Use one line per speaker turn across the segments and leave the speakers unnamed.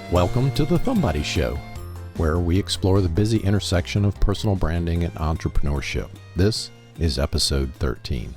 Welcome to the Somebody Show, where we explore the busy intersection of personal branding and entrepreneurship. This is episode 13.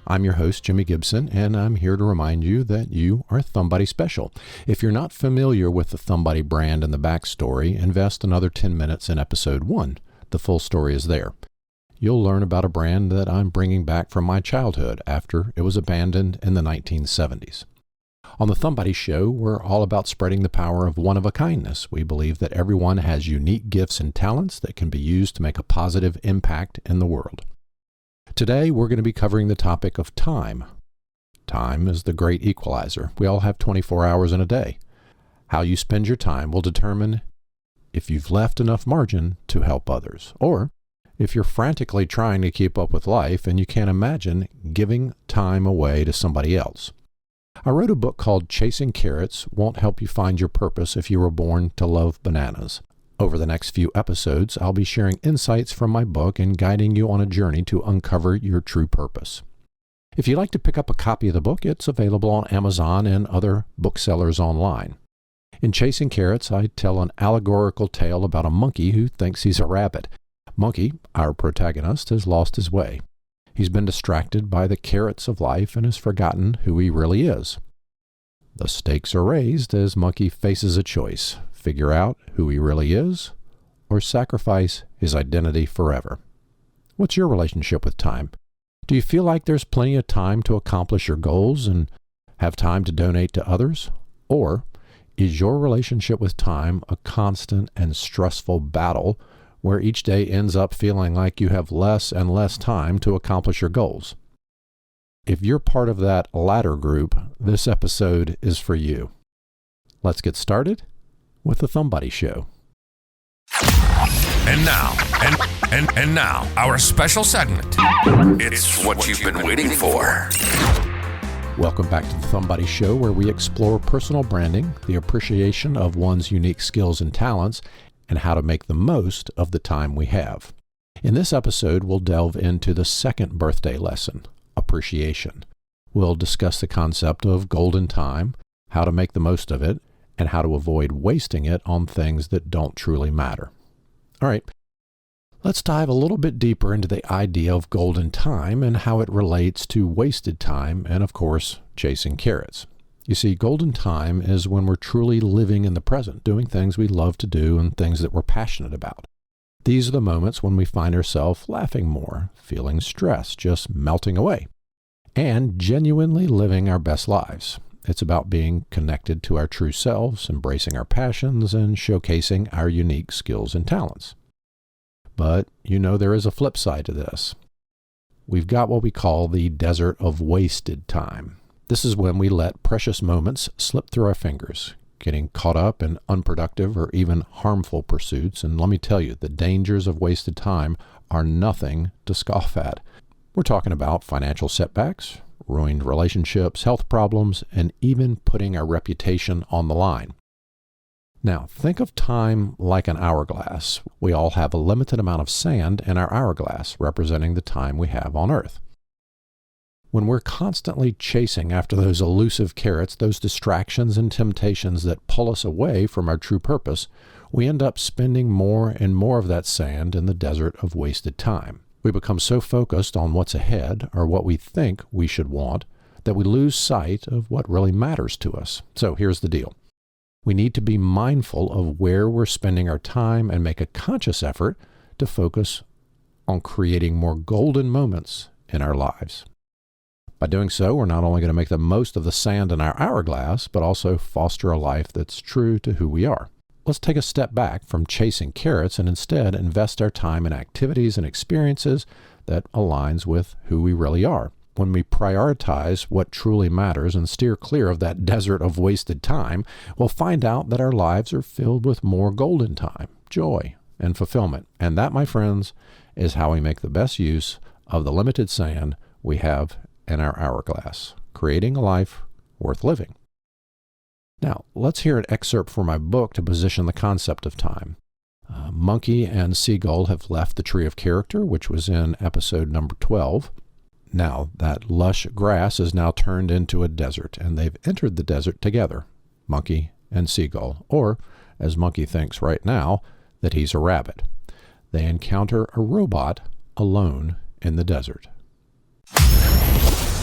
I'm your host, Jimmy Gibson, and I'm here to remind you that you are Somebody Special. If you're not familiar with the Somebody brand and the backstory, invest another 10 minutes in episode 1. The full story is there. You'll learn about a brand that I'm bringing back from my childhood after it was abandoned in the 1970s. On the Somebody Show, we're all about spreading the power of one-of-a-kindness. We believe that everyone has unique gifts and talents that can be used to make a positive impact in the world. Today, we're going to be covering the topic of time. Time is the great equalizer. We all have 24 hours in a day. How you spend your time will determine if you've left enough margin to help others, or if you're frantically trying to keep up with life and you can't imagine giving time away to somebody else. I wrote a book called Chasing Carrots Won't Help You Find Your Purpose If You Were Born to Love Bananas. Over the next few episodes, I'll be sharing insights from my book and guiding you on a journey to uncover your true purpose. If you'd like to pick up a copy of the book, it's available on Amazon and other booksellers online. In Chasing Carrots, I tell an allegorical tale about a monkey who thinks he's a rabbit. Monkey, our protagonist, has lost his way. He's been distracted by the carrots of life and has forgotten who he really is. The stakes are raised as Monkey faces a choice: figure out who he really is, or sacrifice his identity forever. What's your relationship with time? Do you feel like there's plenty of time to accomplish your goals and have time to donate to others? Or is your relationship with time a constant and stressful battle where each day ends up feeling like you have less and less time to accomplish your goals? If you're part of that latter group, this episode is for you. Let's get started with the Somebody Show.
And now, our special segment. It's what you've been waiting for.
Welcome back to the Somebody Show, where we explore personal branding, the appreciation of one's unique skills and talents, and how to make the most of the time we have. In this episode, we'll delve into the second birthday lesson, appreciation. We'll discuss the concept of golden time, how to make the most of it, and how to avoid wasting it on things that don't truly matter. All right, let's dive a little bit deeper into the idea of golden time and how it relates to wasted time and, of course, chasing carrots. You see, golden time is when we're truly living in the present, doing things we love to do and things that we're passionate about. These are the moments when we find ourselves laughing more, feeling stress just melting away, and genuinely living our best lives. It's about being connected to our true selves, embracing our passions, and showcasing our unique skills and talents. But, there is a flip side to this. We've got what we call the desert of wasted time. This is when we let precious moments slip through our fingers, getting caught up in unproductive or even harmful pursuits. And let me tell you, the dangers of wasted time are nothing to scoff at. We're talking about financial setbacks, ruined relationships, health problems, and even putting our reputation on the line. Now, think of time like an hourglass. We all have a limited amount of sand in our hourglass, representing the time we have on Earth. When we're constantly chasing after those elusive carrots, those distractions and temptations that pull us away from our true purpose, we end up spending more and more of that sand in the desert of wasted time. We become so focused on what's ahead or what we think we should want that we lose sight of what really matters to us. So here's the deal. We need to be mindful of where we're spending our time and make a conscious effort to focus on creating more golden moments in our lives. By doing so, we're not only going to make the most of the sand in our hourglass, but also foster a life that's true to who we are. Let's take a step back from chasing carrots and instead invest our time in activities and experiences that aligns with who we really are. When we prioritize what truly matters and steer clear of that desert of wasted time, we'll find out that our lives are filled with more golden time, joy, and fulfillment. And that, my friends, is how we make the best use of the limited sand we have in our hourglass, creating a life worth living. Now, let's hear an excerpt from my book to position the concept of time. Monkey and Seagull have left the Tree of Character, which was in episode number 12. Now, that lush grass is now turned into a desert, and they've entered the desert together, Monkey and Seagull, or, as Monkey thinks right now, that he's a rabbit. They encounter a robot alone in the desert.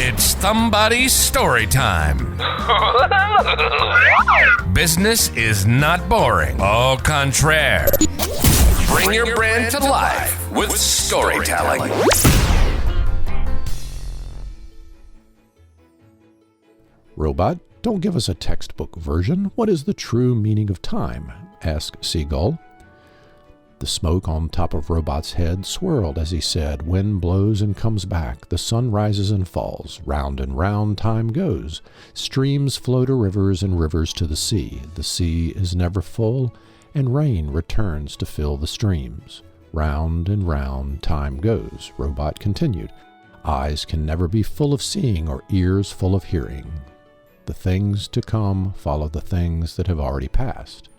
It's somebody's story time. Business is not boring. Au contraire. Bring your brand to life with storytelling.
Robot, don't give us a textbook version. What is the true meaning of time? Asked Seagull. The smoke on top of Robot's head swirled as he said, "Wind blows and comes back, the sun rises and falls, round and round time goes. Streams flow to rivers and rivers to the sea is never full, and rain returns to fill the streams. Round and round time goes," Robot continued. "Eyes can never be full of seeing or ears full of hearing. The things to come follow the things that have already passed."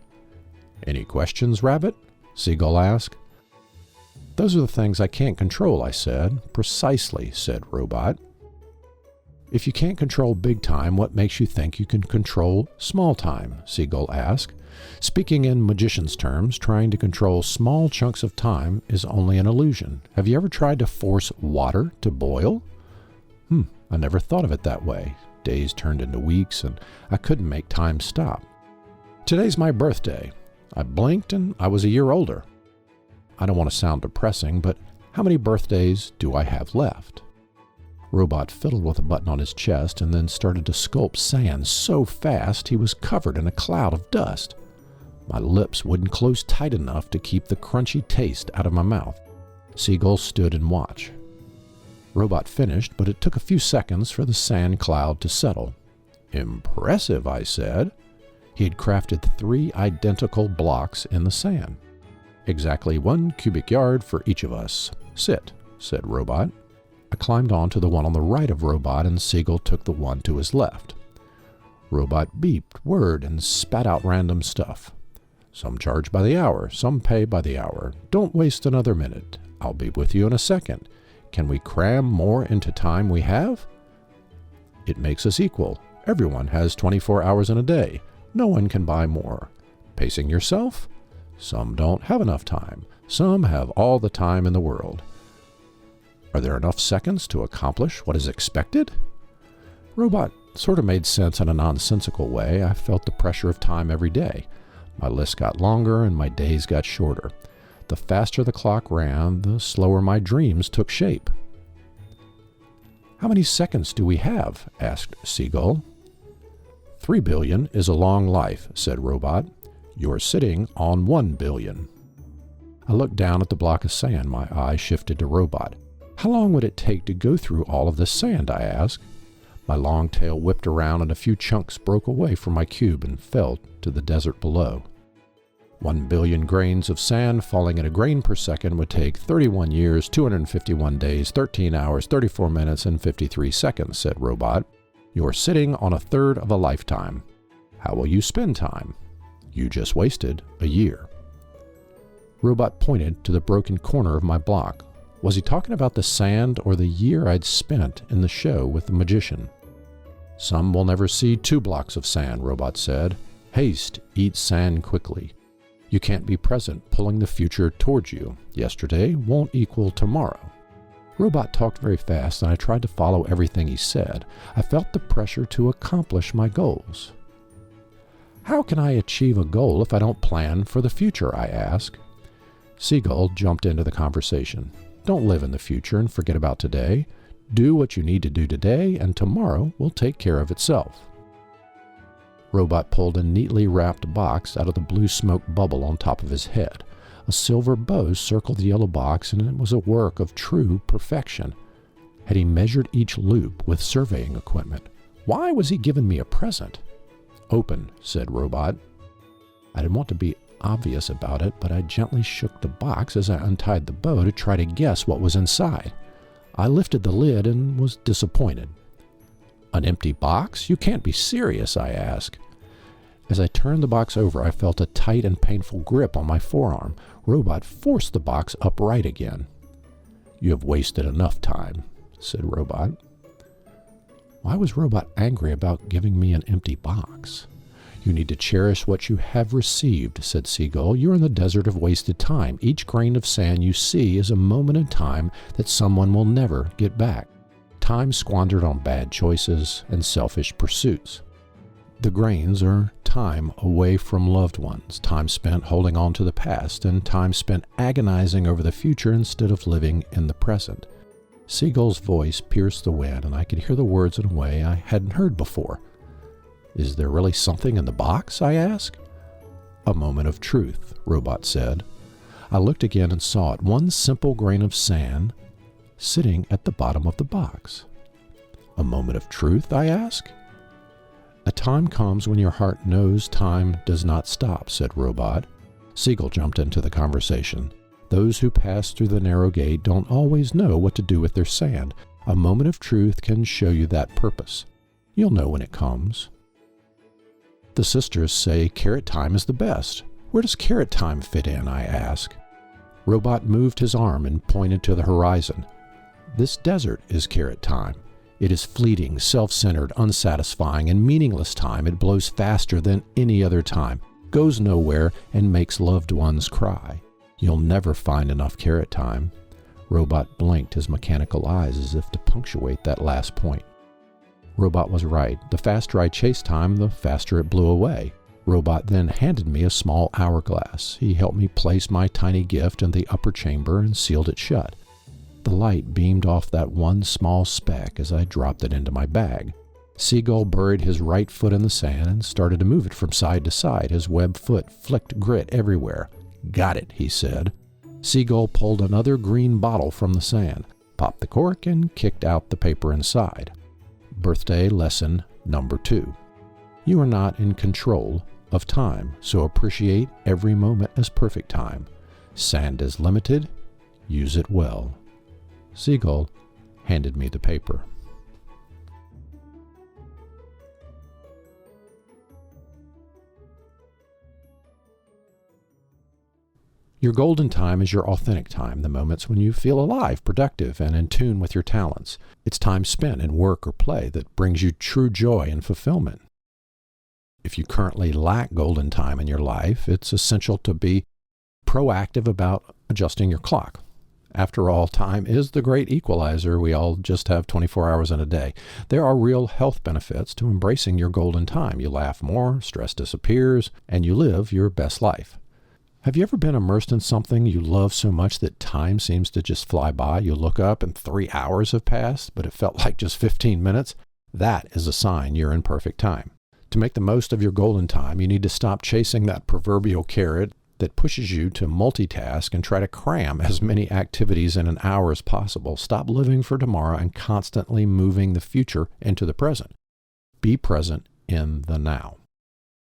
"Any questions, Rabbit?" Seagull asked. "Those are the things I can't control," I said. "Precisely," said Robot. "If you can't control big time, what makes you think you can control small time?" Seagull asked. "Speaking in magician's terms, trying to control small chunks of time is only an illusion. Have you ever tried to force water to boil?" I never thought of it that way. Days turned into weeks, and I couldn't make time stop. "Today's my birthday. I blinked and I was a year older." I don't want to sound depressing, but how many birthdays do I have left? Robot fiddled with a button on his chest and then started to sculpt sand so fast he was covered in a cloud of dust. My lips wouldn't close tight enough to keep the crunchy taste out of my mouth. Seagull stood and watched. Robot finished, but it took a few seconds for the sand cloud to settle. "Impressive," I said. He had crafted 3 identical blocks in the sand. "Exactly 1 cubic yard for each of us. Sit," said Robot. I climbed on to the one on the right of Robot, and Seagull took the one to his left. Robot beeped, whirred, and spat out random stuff. "Some charge by the hour, some pay by the hour. Don't waste another minute. I'll be with you in a second. Can we cram more into time we have? It makes us equal. Everyone has 24 hours in a day. No one can buy more. Pacing yourself? Some don't have enough time. Some have all the time in the world. Are there enough seconds to accomplish what is expected?" Robot sort of made sense in a nonsensical way. I felt the pressure of time every day. My list got longer and my days got shorter. The faster the clock ran, the slower my dreams took shape. "How many seconds do we have?" asked Seagull. 3 billion is a long life," said Robot. "You're sitting on 1 billion. I looked down at the block of sand. My eye shifted to Robot. "How long would it take to go through all of this sand?" I asked. My long tail whipped around and a few chunks broke away from my cube and fell to the desert below. 1 billion grains of sand falling at a grain per second would take 31 years, 251 days, 13 hours, 34 minutes, and 53 seconds, said Robot. You're sitting on a third of a lifetime. How will you spend time? You just wasted a year. Robot pointed to the broken corner of my block. Was he talking about the sand or the year I'd spent in the show with the magician? Some will never see 2 blocks of sand, Robot said. Haste eats sand quickly. You can't be present, pulling the future towards you. Yesterday won't equal tomorrow. Robot talked very fast, and I tried to follow everything he said. I felt the pressure to accomplish my goals. How can I achieve a goal if I don't plan for the future? I asked. Seagull jumped into the conversation. Don't live in the future and forget about today. Do what you need to do today, and tomorrow will take care of itself. Robot pulled a neatly wrapped box out of the blue smoke bubble on top of his head. A silver bow circled the yellow box, and it was a work of true perfection. Had he measured each loop with surveying equipment? Why was he giving me a present? Open, said Robot. I didn't want to be obvious about it, but I gently shook the box as I untied the bow to try to guess what was inside. I lifted the lid and was disappointed. An empty box? You can't be serious, I asked. As I turned the box over, I felt a tight and painful grip on my forearm. Robot forced the box upright again. You have wasted enough time, said Robot. Why was Robot angry about giving me an empty box? You need to cherish what you have received, said Seagull. You're in the desert of wasted time. Each grain of sand you see is a moment in time that someone will never get back. Time squandered on bad choices and selfish pursuits. The grains are time away from loved ones, time spent holding on to the past, and time spent agonizing over the future instead of living in the present. Seagull's voice pierced the wind, and I could hear the words in a way I hadn't heard before. Is there really something in the box? I asked. A moment of truth, Robot said. I looked again and saw it, one simple grain of sand sitting at the bottom of the box. A moment of truth? I asked. A time comes when your heart knows time does not stop, said Robot. Seagull jumped into the conversation. Those who pass through the narrow gate don't always know what to do with their sand. A moment of truth can show you that purpose. You'll know when it comes. The sisters say carrot time is the best. Where does carrot time fit in? I asked. Robot moved his arm and pointed to the horizon. This desert is carrot time. It is fleeting, self-centered, unsatisfying, and meaningless time. It blows faster than any other time, goes nowhere, and makes loved ones cry. You'll never find enough carrot time. Robot blinked his mechanical eyes as if to punctuate that last point. Robot was right. The faster I chased time, the faster it blew away. Robot then handed me a small hourglass. He helped me place my tiny gift in the upper chamber and sealed it shut. The light beamed off that one small speck as I dropped it into my bag. Seagull buried his right foot in the sand and started to move it from side to side. His webbed foot flicked grit everywhere. Got it, he said. Seagull pulled another green bottle from the sand, popped the cork, and kicked out the paper inside. Birthday lesson number 2. You are not in control of time, so appreciate every moment as perfect time. Sand is limited. Use it well. Seagull handed me the paper. Your golden time is your authentic time, the moments when you feel alive, productive, and in tune with your talents. It's time spent in work or play that brings you true joy and fulfillment. If you currently lack golden time in your life, it's essential to be proactive about adjusting your clock. After all, time is the great equalizer. We all just have 24 hours in a day. There are real health benefits to embracing your golden time. You laugh more, stress disappears, and you live your best life. Have you ever been immersed in something you love so much that time seems to just fly by? You look up and 3 hours have passed, but it felt like just 15 minutes? That is a sign you're in perfect time. To make the most of your golden time, you need to stop chasing that proverbial carrot that pushes you to multitask and try to cram as many activities in an hour as possible. Stop living for tomorrow and constantly moving the future into the present. Be present in the now.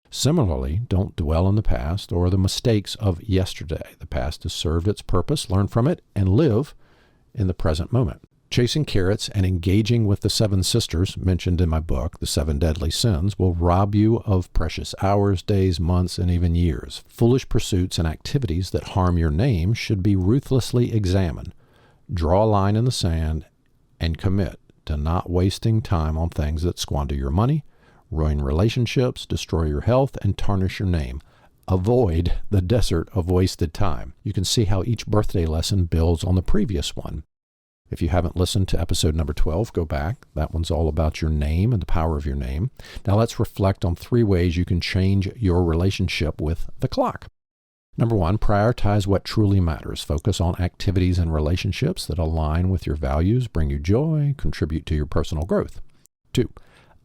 Similarly, don't dwell on the past or the mistakes of yesterday. The past has served its purpose. Learn from it and live in the present moment. Chasing carrots and engaging with the 7 sisters mentioned in my book, The 7 Deadly Sins, will rob you of precious hours, days, months, and even years. Foolish pursuits and activities that harm your name should be ruthlessly examined. Draw a line in the sand and commit to not wasting time on things that squander your money, ruin relationships, destroy your health, and tarnish your name. Avoid the desert of wasted time. You can see how each birthday lesson builds on the previous one. If you haven't listened to episode number 12, go back. That one's all about your name and the power of your name. Now let's reflect on 3 ways you can change your relationship with the clock. Number 1, prioritize what truly matters. Focus on activities and relationships that align with your values, bring you joy, contribute to your personal growth. 2,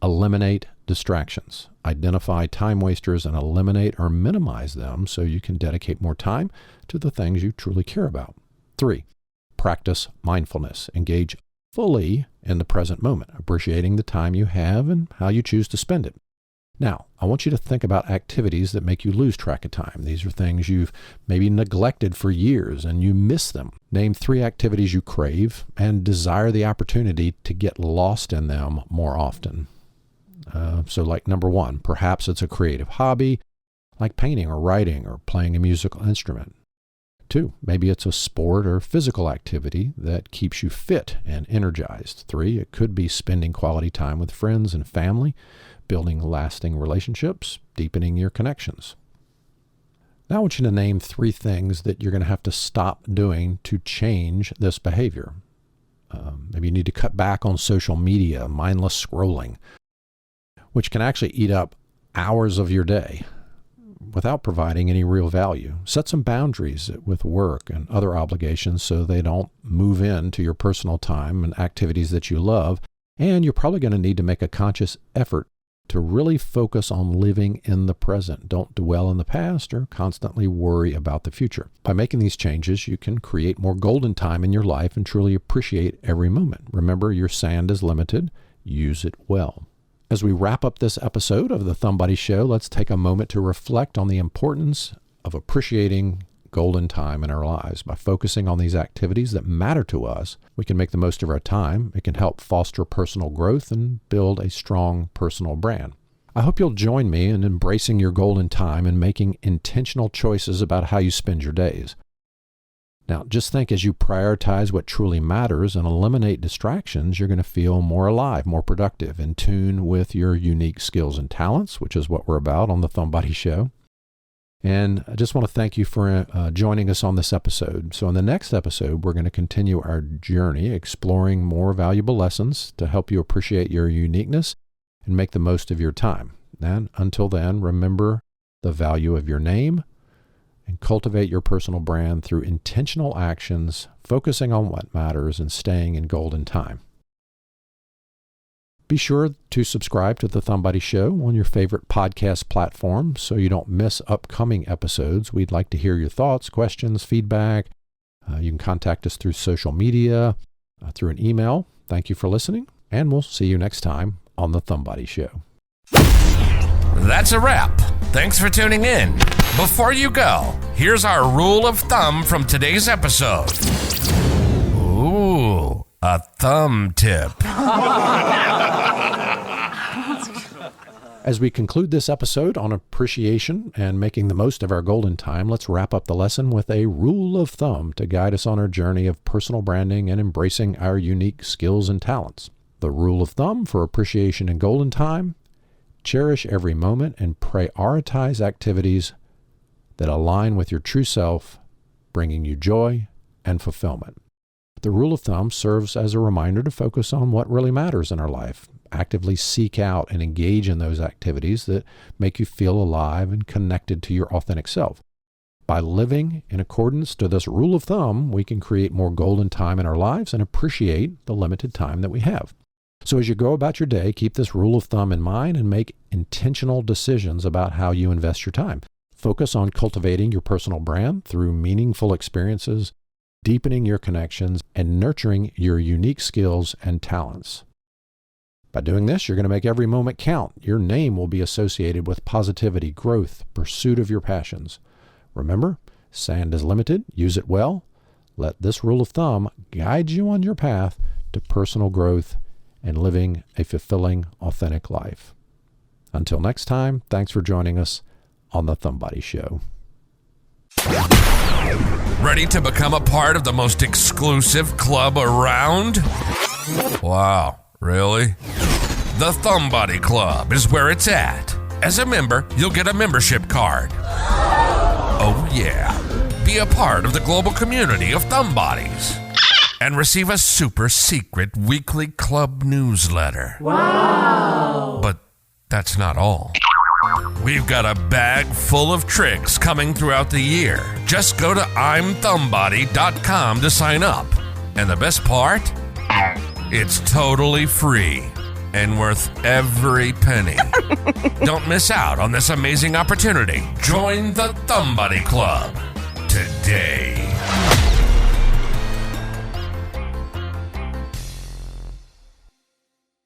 eliminate distractions. Identify time wasters and eliminate or minimize them so you can dedicate more time to the things you truly care about. 3, practice mindfulness. Engage fully in the present moment, appreciating the time you have and how you choose to spend it. Now, I want you to think about activities that make you lose track of time. These are things you've maybe neglected for years and you miss them. Name 3 activities you crave and desire the opportunity to get lost in them more often. So like number 1, perhaps it's a creative hobby like painting or writing or playing a musical instrument. 2, maybe it's a sport or physical activity that keeps you fit and energized. 3, it could be spending quality time with friends and family, building lasting relationships, deepening your connections. Now I want you to name 3 things that you're going to have to stop doing to change this behavior. Maybe you need to cut back on social media, mindless scrolling, which can actually eat up hours of your day without providing any real value. Set some boundaries with work and other obligations so they don't move into your personal time and activities that you love. And you're probably going to need to make a conscious effort to really focus on living in the present. Don't dwell in the past or constantly worry about the future. By making these changes, you can create more golden time in your life and truly appreciate every moment. Remember, your sand is limited. Use it well. As we wrap up this episode of the Thumb Buddy Show, let's take a moment to reflect on the importance of appreciating golden time in our lives. By focusing on these activities that matter to us, we can make the most of our time. It can help foster personal growth and build a strong personal brand. I hope you'll join me in embracing your golden time and making intentional choices about how you spend your days. Now, just think, as you prioritize what truly matters and eliminate distractions, you're going to feel more alive, more productive, in tune with your unique skills and talents, which is what we're about on the Thumb Buddy Show. And I just want to thank you for joining us on this episode. So in the next episode, we're going to continue our journey exploring more valuable lessons to help you appreciate your uniqueness and make the most of your time. And until then, remember the value of your name and cultivate your personal brand through intentional actions, focusing on what matters and staying in golden time. Be sure to subscribe to The Thumb Buddy Show on your favorite podcast platform so you don't miss upcoming episodes. We'd like to hear your thoughts, questions, feedback. You can contact us through social media, through an email. Thank you for listening, and we'll see you next time on The Thumb Buddy Show.
That's a wrap. Thanks for tuning in. Before you go, here's our rule of thumb from today's episode. Ooh, a thumb tip.
As we conclude this episode on appreciation and making the most of our golden time, let's wrap up the lesson with a rule of thumb to guide us on our journey of personal branding and embracing our unique skills and talents. The rule of thumb for appreciation and golden time: cherish every moment and prioritize activities that align with your true self, bringing you joy and fulfillment. The rule of thumb serves as a reminder to focus on what really matters in our life. Actively seek out and engage in those activities that make you feel alive and connected to your authentic self. By living in accordance to this rule of thumb, we can create more golden time in our lives and appreciate the limited time that we have. So as you go about your day, keep this rule of thumb in mind and make intentional decisions about how you invest your time. Focus on cultivating your personal brand through meaningful experiences, deepening your connections, and nurturing your unique skills and talents. By doing this, you're going to make every moment count. Your name will be associated with positivity, growth, pursuit of your passions. Remember, sand is limited. Use it well. Let this rule of thumb guide you on your path to personal growth and living a fulfilling, authentic life. Until next time, thanks for joining us on The Thumb Buddy Show.
Ready to become a part of the most exclusive club around? Wow, really? The Thumb Buddy Club is where it's at. As a member, you'll get a membership card. Oh yeah, be a part of the global community of Thumb Buddies and receive a super secret weekly club newsletter.
Wow!
But that's not all. We've got a bag full of tricks coming throughout the year. Just go to I'mThumbBuddy.com to sign up. And the best part? It's totally free and worth every penny. Don't miss out on this amazing opportunity. Join the Thumb Buddy Club today.